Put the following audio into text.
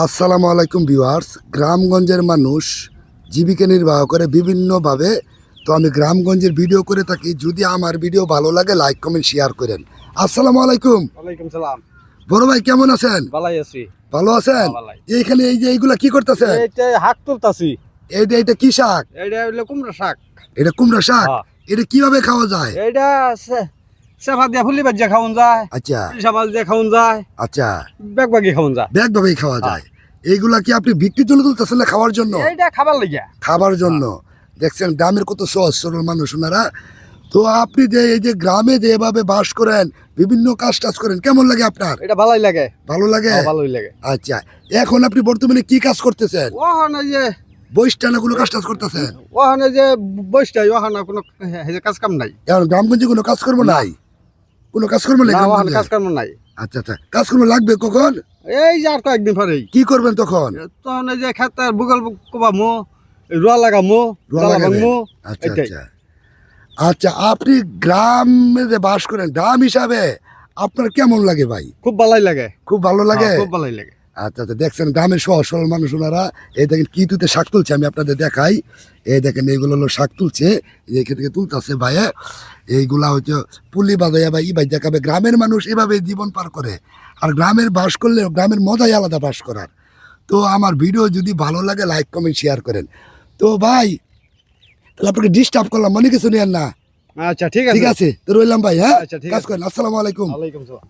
আসসালামু আলাইকুম ভিউয়ার্স। গ্রামগঞ্জের মানুষ জীবিকা নির্বাহ করে বিভিন্নভাবে। তো আমি গ্রামগঞ্জের ভিডিও করে থাকি। যদি আমার ভিডিও ভালো লাগে লাইক কমেন্ট শেয়ার করেন। আসসালামু আলাইকুম। ওয়ালাইকুম সালাম। বড় ভাই কেমন আছেন? ভালাই আছি। ভালো আছেন? ভালাই। এইখানে এই যে এইগুলা কি করতেছেন? এইটা শাক তুলতাছি। এটা কি শাক? এইটা হলো কুমড়া শাক। এটা কুমড়া শাক। হ্যাঁ। এটা কিভাবে খাওয়া যায়? এইটা সেফা দিয়া ফুলি ভাজিয়া খাওন যায়। আচ্ছা সাবাল দিয়া খাওন যায়। আচ্ছা, বেগবাগি খাওন যায়। ব্যাগভাবেই খাওয়া যায়। এইগুলা কি আপনি বিক্রির জন্য তুলতেছেন না খাওয়ার জন্য? এইটা খাবার লাগিয়া। খাবার জন্য। দেখছেন গ্রামের কত সহজ সরল মানুষ ওনারা। তো আপনি যে এই যে গ্রামে যে এভাবে বাস করেন, বিভিন্ন কাজ টাজ করেন, কেমন লাগে আপনার? এটা ভালাই লাগে। ভালো লাগে? ভালোই লাগে। আচ্ছা, এখন আপনি বর্তমানে কি কাজ করতেছেন? ওখানে যে বইস্টানা কোনো কাজ টাজ করতেছেন? ওখানে যে বসটাই ওখানে কোনো কাজ কাম নাই। এখন গ্রামগঞ্জে কোনো কাজকর্ম নাই? কোনো কাজকর্ম নেই না, ওখানে গ্রামগঞ্জে? কাজ কাম নাই। আচ্ছা আচ্ছা, কাজকর্ম লাগবে কখন? এই যে আর কয়েকদিন পরেই। কি করবেন তখন? তখন এই যে খেতে বুগল কোবামো, রোয়া লাগামো, রোয়া জ্বালা লাগাবেন? ভাঙমো। আচ্ছা এটাই। আচ্ছা আচ্ছা, আপনি গ্রামে যে বাস করেন, গ্রাম হিসাবে আপনার কেমন লাগে ভাই? খুব ভালাই লাগে। খুব ভালো লাগে? হ্যাঁ, খুব ভালাই লাগে। আচ্ছা আচ্ছা, দেখছেন গ্রামের সহজ সরল মানুষ ওনারা। এই দেখেন কি তুলতে শাক তুলছে, আমি আপনাদের দেখাই। এই দেখেন এইগুলো হলো শাক তুলছে, এখান থেকে তুলতেছে ভাইয়া। এইগুলা হচ্ছে পুলি বাজাইয়া বা ই বাই দেখাবে। গ্রামের মানুষ এভাবে জীবন পার করে। আর গ্রামের বাস করলে গ্রামের মজাই আলাদা বাস করার। তো আমার ভিডিও যদি ভালো লাগে লাইক কমেন্ট শেয়ার করেন। তো ভাই তাহলে আপনাকে ডিস্টার্ব করলাম, মনে কিছু নিয়েন না? আচ্ছা ঠিক ঠিক আছে। আছে, তো রইলাম ভাই। হ্যাঁ, আচ্ছা, ঠিক কাজ আছে। করেন। আসসালামু আলাইকুম। ওয়ালাইকুম সালাম।